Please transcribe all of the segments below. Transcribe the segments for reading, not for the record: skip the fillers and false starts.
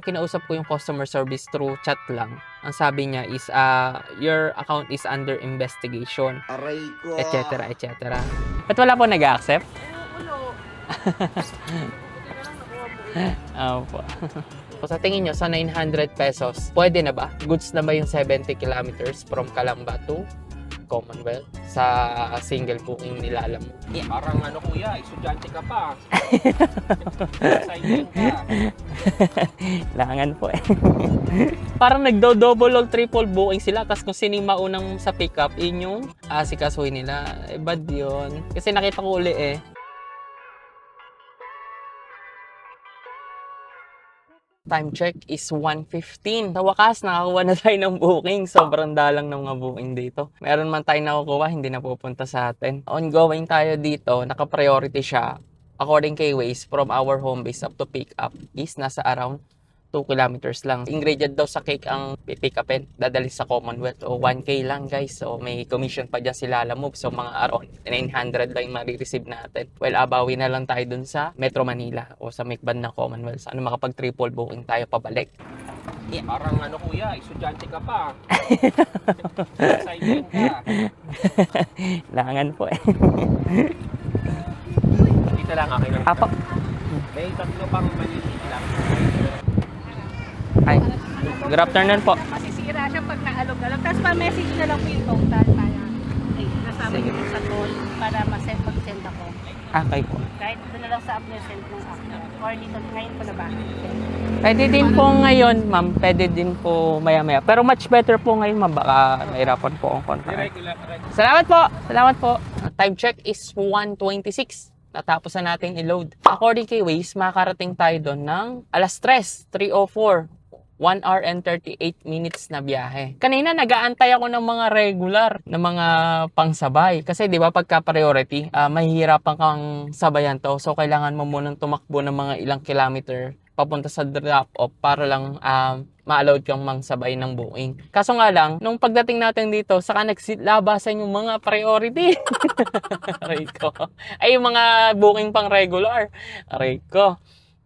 kinausap ko yung customer service through chat lang, ang sabi niya is, your account is under investigation, Aray ko. etc. etc. Ba't wala po nag-accept? Ulo. Opo. So, sa tingin nyo, sa 900 pesos, pwede na ba? Goods na ba yung 70 kilometers from Calamba to Commonwealth sa single booking ni Lalam? Parang ano kuya, estudyante ka pa. Exciting ka. Langan po eh. Parang nagdo-double o triple booking sila, tapos kung sino yung maunang sa pickup, yun yung asikasuhin nila. Eh, bad yun. Kasi nakita ko uli eh. Time check is 1:15. Sa wakas, nakakuha na tayo ng booking. Sobrang dalang ng mga booking dito. Meron man tayo nakukuha, hindi na pupunta sa atin. Ongoing tayo dito, naka-priority siya. According kay Waze, from our home base up to pick up is nasa around 2 kilometers lang. Ingredient daw sa cake ang pick upin, dadali sa Commonwealth. O 1K lang guys. So may commission pa dyan si Lalamove. So mga around 900 lang yung marireceive natin. Well, abawi na lang tayo dun sa Metro Manila o sa Macban ng Commonwealth. Ano makapag triple booking tayo pabalik. Parang ano kuya, estudyante ka pa. Exciting ka. Langan po eh. Dito lang akin lang. Apo. May tatlo pang maliliit lang. Ay, good afternoon po. Masisira siya pag naalog-alog. Tapos pa-message na lang po yung total para nasama Sige. niyo sa toll para ma-send pag-send ako. Okay po. Kahit doon na lang sa app na send ng app. Or dito, ngayon ko na ba? Pwede din po ngayon, ma'am. Pwede din po maya-maya. Pero much better po ngayon, ma'am. Baka nahirapan po ang contact. Salamat po! Salamat po! Time check is 1:26. Natapos na natin i-load. According kay Waze, makakarating tayo doon ng alas 3:04. 1 hour and 38 minutes na biyahe. Kanina nag-aantay ako ng mga regular, ng mga pangsabay. Kasi di ba pagka priority, mahihirapan kang sabayan to. So kailangan mo munang tumakbo ng mga ilang kilometer papunta sa drop-off para lang ma-allowed kang mangsabay ng booking. Kaso nga lang, nung pagdating natin dito, saka naglabasan yung mga priority. Aray ko. Ay, yung mga booking pang regular. Aray ko.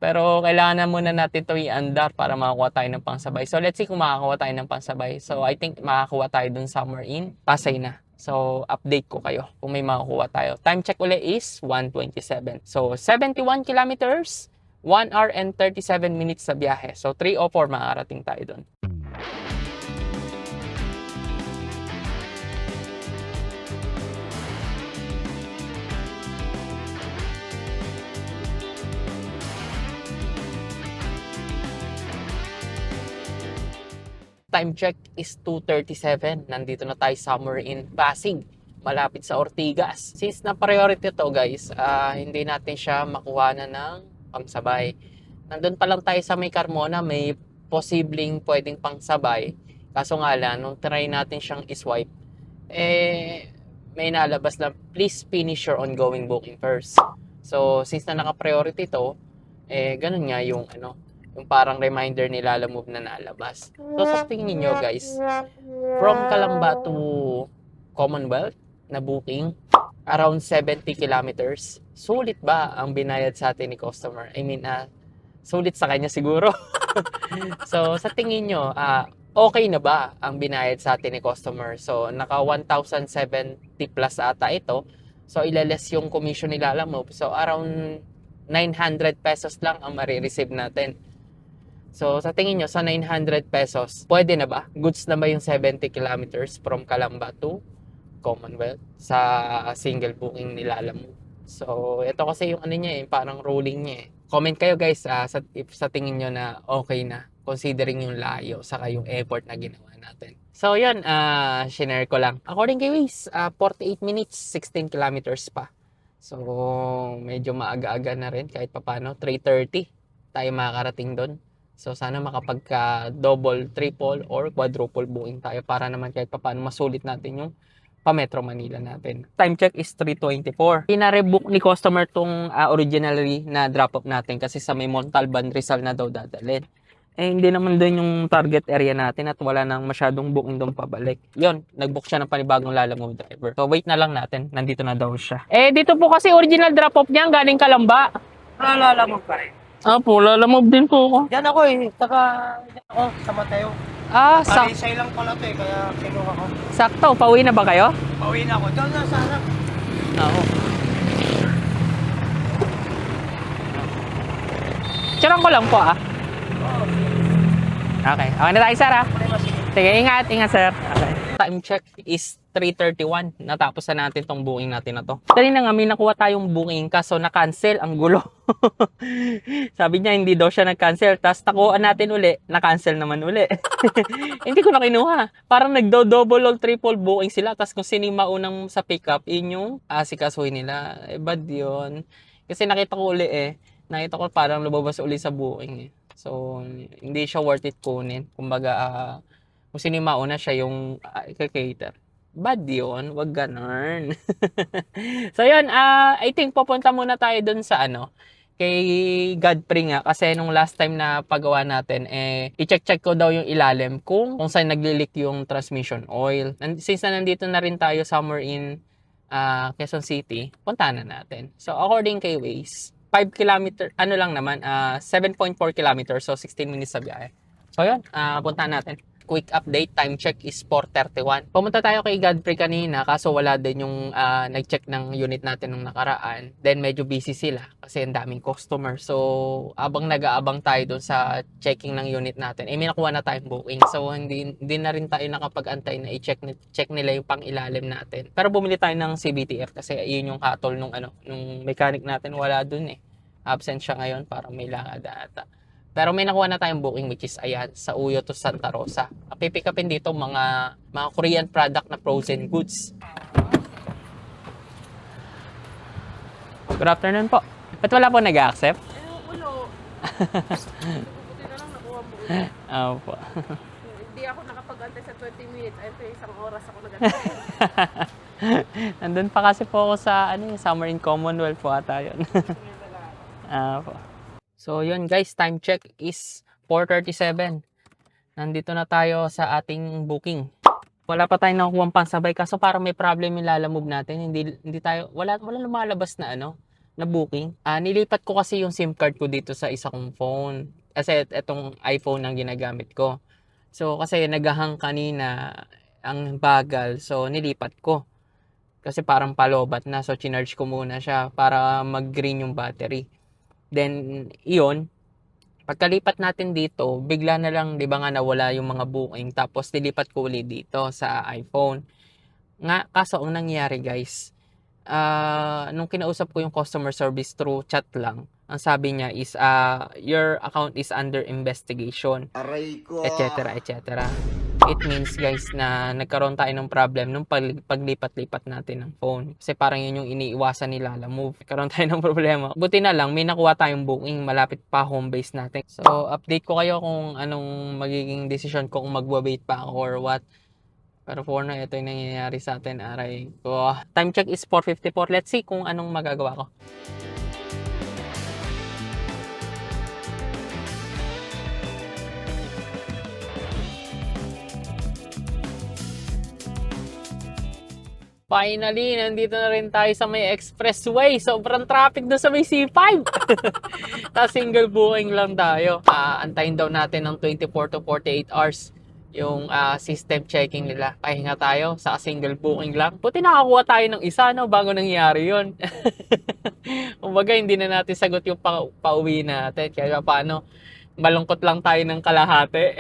Pero kailangan na muna natin ito i-andar para makakuha tayo ng pangsabay. So let's see kung makakuha tayo ng pangsabay. So I think makakuha tayo dun somewhere in Pasay na. So update ko kayo kung may makakuha tayo. Time check ulit is 1:27. So 71 kilometers, 1 hour and 37 minutes sa biyahe. So 3:04 makarating tayo dun. Time check is 2:37. Nandito na tayo somewhere in Pasig, malapit sa Ortigas. Since na priority to guys, hindi natin siya makuha na ng pangsabay. Nandun pa lang tayo sa may Carmona, may posibleng pwedeng pangsabay. Kaso nga lang, nung try natin siyang iswipe, may nalabas na please finish your ongoing booking first. So, since na naka-priority to, ganun nga yung yung parang reminder ni Lalamove na nalabas. So sa tingin niyo guys, from Calamba to Commonwealth na booking, around 70 kilometers, sulit ba ang binayad sa atin ni customer? I mean, sulit sa kanya siguro. So sa tingin niyo, okay na ba ang binayad sa atin ni customer? So naka 1,070 plus ata ito. So ilaless yung commission ni Lalamove. So around 900 pesos lang ang marireceive natin. So, sa tingin nyo, sa 900 pesos, pwede na ba? Goods na ba yung 70 kilometers from Calamba to Commonwealth sa single booking ni Lalamove? So, ito kasi yung niya parang ruling niya eh. Comment kayo guys if sa tingin nyo na okay na, considering yung layo, saka yung effort na ginawa natin. So, yun, shinare ko lang. According kay Waze, 48 minutes, 16 kilometers pa. So, medyo maaga-aga na rin kahit papano. 3:30 tayo makakarating doon. So, sana makapagka-double, triple, or quadruple booking tayo para naman kahit paano masulit natin yung pa-Metro Manila natin. Time check is 3:24. Pinarebook ni customer tong originally na drop-off natin kasi sa may Montalban, Rizal na daw dadalhin. Hindi naman doon yung target area natin at wala nang masyadong booking doon pabalik. Yun, nag-book siya ng panibagong Lalamove driver. So, wait na lang natin. Nandito na daw siya. Dito po kasi original drop-off niya galing Calamba. Lalamove pa rin. Opo, lalamove din po ako. Diyan ako eh. Diyan ako sa Mateo. Sakto. lang pala to eh. Kaya kinuha ko. Sakto. Pauwi na ba kayo? Pauwi na ako. Diyan na sa harap. Oo. Charang ko lang po Okay. Okay na tayo, sir Sige, ingat, sir. Okay. Time check is 3:31. Natapos na natin tong booking natin na to. Kanina nga may nakuha tayong booking kaso na-cancel, ang gulo. Sabi niya hindi daw siya nag-cancel. Tapos nakuhaan natin uli, na-cancel naman uli. Hindi ko na kinuha. Parang nagdo-double or triple booking sila. Tapos kung sino yung maunang sa pickup, yun yung asikasuhin nila. Bad yun. Kasi nakita ko uli Nakita ko parang lumabas uli sa booking So, hindi siya worth it kunin. Kumbaga, kung sino yung mauna siya yung cater. Bad yun. Wag ganun. So, yun. I think pupunta muna tayo dun sa kay Godfrey nga. Kasi nung last time na pagawa natin, i-check ko daw yung ilalim kung saan nagli-leak yung transmission oil. Since na nandito na rin tayo somewhere in Quezon City, puntahan na natin. So, according kay Waze, 5 kilometer, 7.4 kilometers, so 16 minutes sa biyahe. So yun, puntahan natin. Quick update, time check is 4:31. Pumunta tayo kay Godfrey kanina, kaso wala din yung nag-check ng unit natin nung nakaraan. Then medyo busy sila kasi ang daming customer. So abang nag-aabang tayo dun sa checking ng unit natin, may nakuha na tayong booking. So hindi na rin tayo nakapag-antay na i-check nila yung pang-ilalim natin. Pero bumili tayo ng CBTF kasi yun yung hatol nung mechanic natin, wala dun Absent siya ngayon, parang may lakad ata. Pero may nakuha na tayong booking which is ayan, sa Uyo to Santa Rosa. Pipick upin dito mga Korean product na frozen goods. Good afternoon po. Ba't wala po nag-accept? Ulo. Buti na lang nakuha mo ulo. Opo. Hindi ako nakapag-antay sa 20 minutes. Ay, isang oras ako nag-antay. Nandun pa kasi po ako sa Summer in Commonwealth po ata yun. Opo. So yun guys, time check is 4:37. Nandito na tayo sa ating booking. Wala pa tayong nakukuha pansabay kaso parang may problem yung lalamove natin. Hindi tayo wala lumalabas na na booking. Nilipat ko kasi yung SIM card ko dito sa isa kong phone. Kasi itong iPhone ang ginagamit ko. So kasi naghahang kanina ang bagal. So nilipat ko. Kasi parang palobat na. So chinarge ko muna siya para mag-green yung battery. Then, iyon, pagkalipat natin dito, bigla na lang, di ba nga nawala yung mga booking, tapos nilipat ko ulit dito sa iPhone. Kaso ang nangyari guys, nung kinausap ko yung customer service through chat lang, ang sabi niya is, your account is under investigation, Aray ko. etc. etc. It means guys na nagkaroon tayo ng problem nung paglipat-lipat natin ng phone. Kasi parang yun yung iniiwasan nila move. Nagkaroon tayo ng problema. Buti na lang may nakuha tayong booking malapit pa home base natin. So update ko kayo kung anong magiging decision ko kung magwa-wait pa ako or what. Pero for now, ito yung nangyayari sa atin. Aray ko. Time check is 4:54. Let's see kung anong magagawa ko. Finally, nandito na rin tayo sa may expressway. Sobrang traffic doon sa may C5. Tapos single booking lang tayo. Antayin daw natin ng 24 to 48 hours yung system checking nila. Pahinga tayo sa single booking lang. Buti nakakuha tayo ng isa bago nangyari yun. Kumbaga hindi na natin sagot yung pauwi natin. Kaya paano, malungkot lang tayo ng kalahati.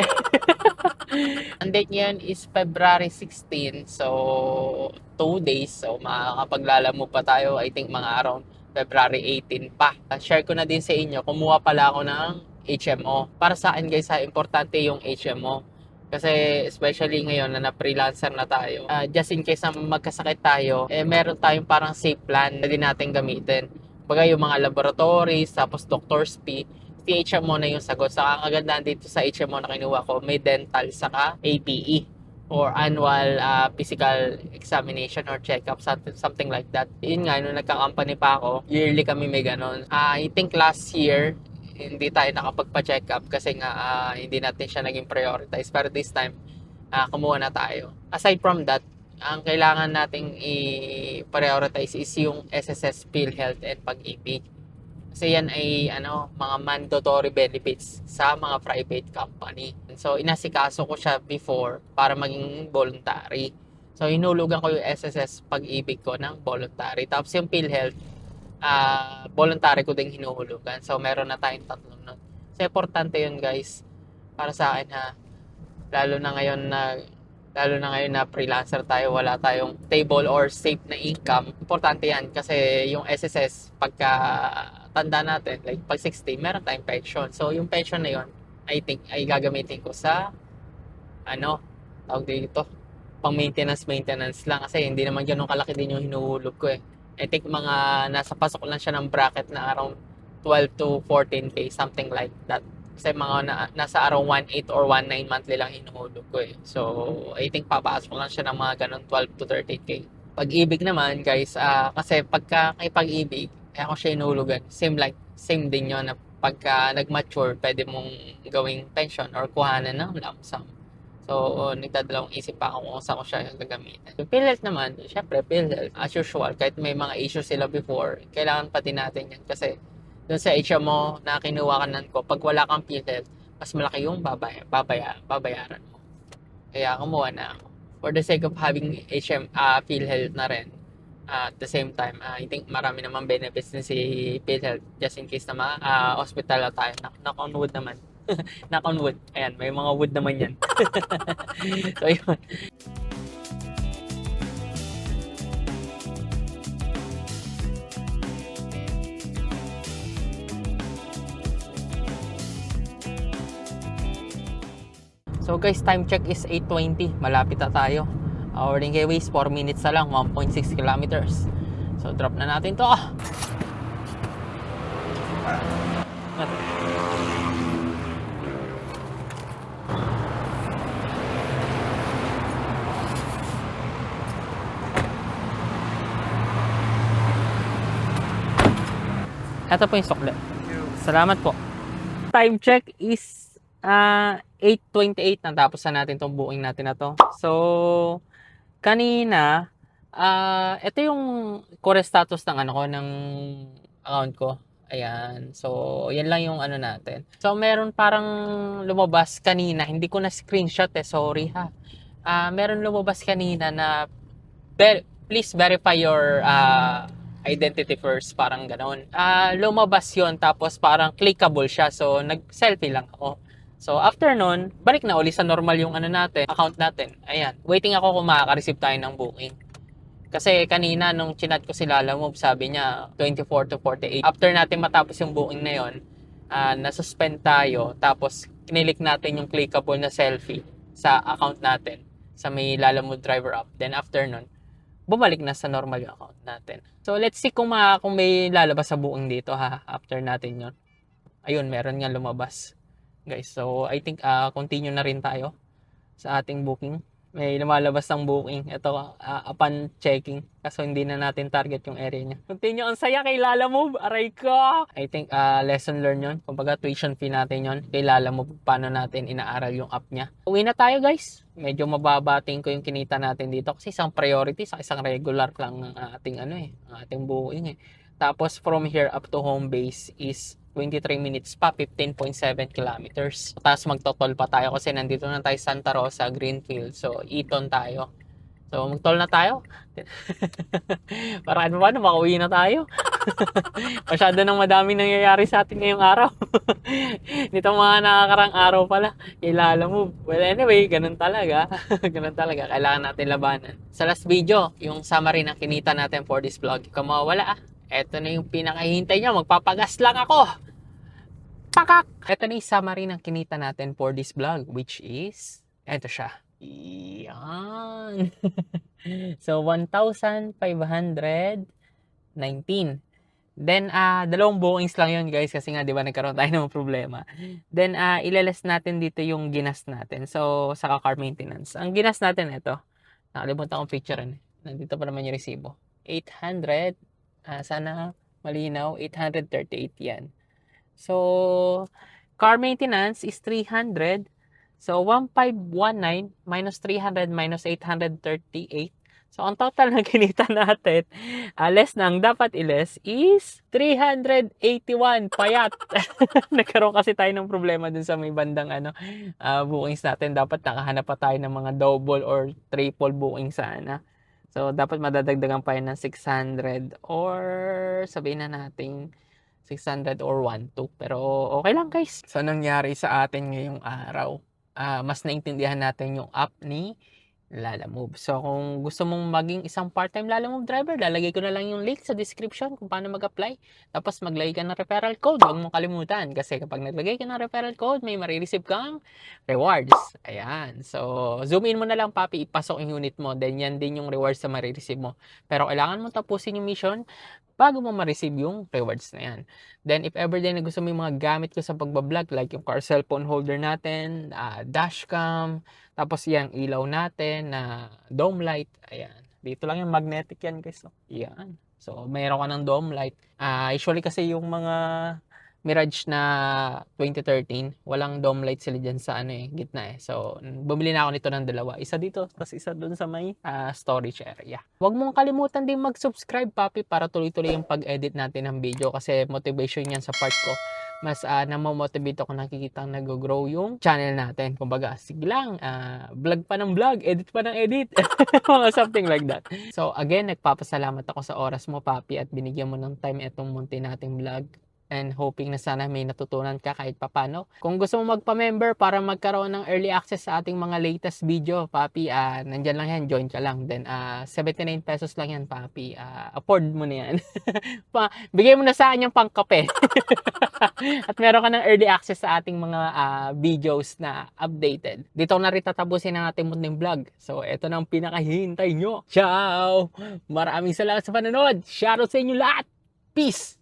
Ang date niyan is February 16. So 2 days. So makakapaglalamo pa tayo. I think mga around February 18 pa. Share ko na din sa inyo. Kumuha pala ako ng HMO. Para sa akin guys, importante yung HMO. Kasi especially ngayon na freelancer na tayo, just in case na magkasakit tayo, meron tayong parang safe plan na din natin gamitin. Baga yung mga laboratories, tapos doctor's fee, si HMO na yung sagot. Sa kagandahan dito sa HMO na kinuha ko, may dental saka APE or annual physical examination or checkup, something like that. Yun nga, nung nagka-company pa ako, yearly kami may ganon. I think last year, hindi tayo nakapagpa-check up kasi nga hindi natin siya naging prioritize. Pero this time, kumuha na tayo. Aside from that, ang kailangan nating i-prioritize is yung SSS, PhilHealth, and Pag-ibig. Kasi yan ay mga mandatory benefits sa mga private company. So inasikaso ko siya before para maging voluntary. So hinulugan ko yung SSS pag-ibig ko ng voluntary. Tapos yung PhilHealth, voluntary ko ding hinuhulugan. So meron na tayong tatlong nun. So importante yun guys para sa akin ha. Lalo na ngayon na freelancer tayo, wala tayong stable or safe na income. Importante yan kasi yung SSS, pagka tanda natin, like pag 60, meron tayong pension. So yung pension na yun, I think ay gagamitin ko sa tawag dito, pang maintenance lang kasi hindi naman ganun kalaki din yung hinuhulog ko eh. I think mga nasa pasok lang siya ng bracket na around 12 to 14k, something like that. Kasi mga nasa around 1.8 or 1.9 monthly lang hinuhulog ko eh. So, I think papasok lang siya ng mga ganun 12 to 13k. Pag-ibig naman guys, kasi pagka kay pag-ibig, ako siya hinuhulugan. Same din yun na pagka nag-mature, pwede mong gawing pension or kuhanan ng lump sum. So, nagdadalawang isip pa ako kung saan ko siya gagamitin. Yung PhilHealth naman, syempre PhilHealth, as usual, kahit may mga issues sila before, kailangan pa din natin yan kasi doon sa HMO na kinuha ko, pag wala kang PhilHealth, mas malaki yung babayaran mo. Kaya kumuha na ako. For the sake of having PhilHealth na rin, at the same time, I think marami naman benefits din si PhilHealth just in case na hospital na tayo. Knock on wood naman. Knock on wood. Ayan, may mga wood naman yan. So, yun. So guys, time check is 8:20. Malapit na tayo. Our Ways 4 minutes na lang, 1.6 kilometers. So drop na natin to. Ito po yung sukle. Salamat po. Time check is 8:28. Natapos na natin tong booking natin na to. So, kanina, ito yung core status ng ng account ko. Ayan. So, yan lang yung natin. So, meron parang lumabas kanina. Hindi ko na screenshot sorry ha. Meron lumabas kanina na please verify your identity first, parang ganon. Lumabas yon tapos parang clickable siya. So, nag-selfie lang ako. So, after nun, balik na uli sa normal yung account natin. Ayan. Waiting ako kung makaka-receive tayo ng booking. Kasi kanina, nung chinat ko si Lalamove, sabi niya 24 to 48. After natin matapos yung booking na yon, nasuspend tayo. Tapos, kinilik natin yung clickable na selfie sa account natin sa may Lalamove driver app. Then, after nun, bumalik na sa normal yung account natin. So, let's see kung may lalabas sa booking dito ha, after natin yon. Ayun, meron nga lumabas. Guys, so I think continue na rin tayo sa ating booking. May lumalabas ng booking. Ito, upon checking. Kaso hindi na natin target yung area niya. Continue, ang saya kay Lalamove. Aray ko! I think lesson learned yun. Kumbaga tuition fee natin yun. Kay Lalamove, paano natin inaaral yung app niya. Uwi na tayo guys. Medyo mababating ko yung kinita natin dito. Kasi isang priority sa isang regular lang ng ating ang ating booking Tapos from here up to home base is 23 minutes pa, 15.7 kilometers. Tapos magtotol pa tayo kasi nandito na tayo Santa Rosa, Greenfield. So, Eton tayo. So, magtol na tayo. Para ano ba, makauwi na tayo. Masyado nang madami nangyayari sa atin ngayong araw. Nitong mga nakakarang araw pala, kilala mo. Well, anyway, ganun talaga. Ganun talaga. Kailangan natin labanan. Sa last video, yung summary ng kinita natin for this vlog. Kung mawala eto na yung pinakahihintay nyo. Magpapagas lang ako. Pakak! Eto na yung summary ng kinita natin for this vlog, which is, eto siya. Yan. So, 1,519. Then, dalawang bookings lang yun guys kasi nga, di ba, nagkaroon tayo ng problema. Then, ilalas natin dito yung ginas natin. So, saka car maintenance. Ang ginas natin, ito. Nakalimutan kong picture Nandito pa naman yung resibo. 800. Sana malinaw. 838 yan. So, car maintenance is 300. So, 1,519 minus 300 minus 838. So, ang total na kinita natin, less ng dapat i-less is 381 payat. Nagkaroon kasi tayo ng problema dun sa may bandang bookings natin. Dapat nakahanap pa tayo ng mga double or triple booking sana. So, dapat madadagdagan pa yun ng 600 or sabihin na natin 600 or 1-2. Pero okay lang guys. So, nangyari sa atin ngayong araw, mas naintindihan natin yung app ni Lalamove. So, kung gusto mong maging isang part-time Lalamove driver, lalagay ko na lang yung link sa description kung paano mag-apply. Tapos, maglagay ka ng referral code. Huwag mong kalimutan. Kasi kapag naglagay ka ng referral code, may marireceive kang rewards. Ayan. So, zoom in mo na lang, papi. Ipasok yung unit mo. Then, yan din yung rewards na marireceive mo. Pero, kailangan mo tapusin yung mission bago mo ma-receive yung rewards na yan. Then, if ever din na gusto mo yung mga gamit ko sa pagbablog, like yung car cellphone holder natin, dashcam, tapos yung ilaw natin na dome light. Ayan. Dito lang yung magnetic yan guys. No? Yan. So, mayroon ka ng dome light. Usually kasi yung mga Mirage na 2013, walang dome light sila dyan sa gitna eh. So, bumili na ako nito ng dalawa. Isa dito, tapos isa dun sa may storage area. Huwag mong kalimutan din mag-subscribe, papi, para tuloy-tuloy yung pag-edit natin ng video kasi motivation yan sa part ko. Mas namomotivate ako nakikita nag-grow yung channel natin. Kumbaga, sige lang, vlog pa ng vlog, edit pa ng edit. Something like that. So, again, nagpapasalamat ako sa oras mo, papi, at binigyan mo ng time itong munti nating vlog. And hoping na sana may natutunan ka kahit papano. Kung gusto mo magpa-member para magkaroon ng early access sa ating mga latest video, papi, nandyan lang yan, join ka lang. Then, 79 pesos lang yan, papi. Afford mo na yan. Bigay mo na sa akin yung pangkape. At meron ka ng early access sa ating mga videos na updated. Dito na rin tatapusin ang ating munting vlog. So, ito na ang pinakahihintay nyo. Ciao! Maraming salamat sa panonood. Shoutout sa inyo lahat. Peace!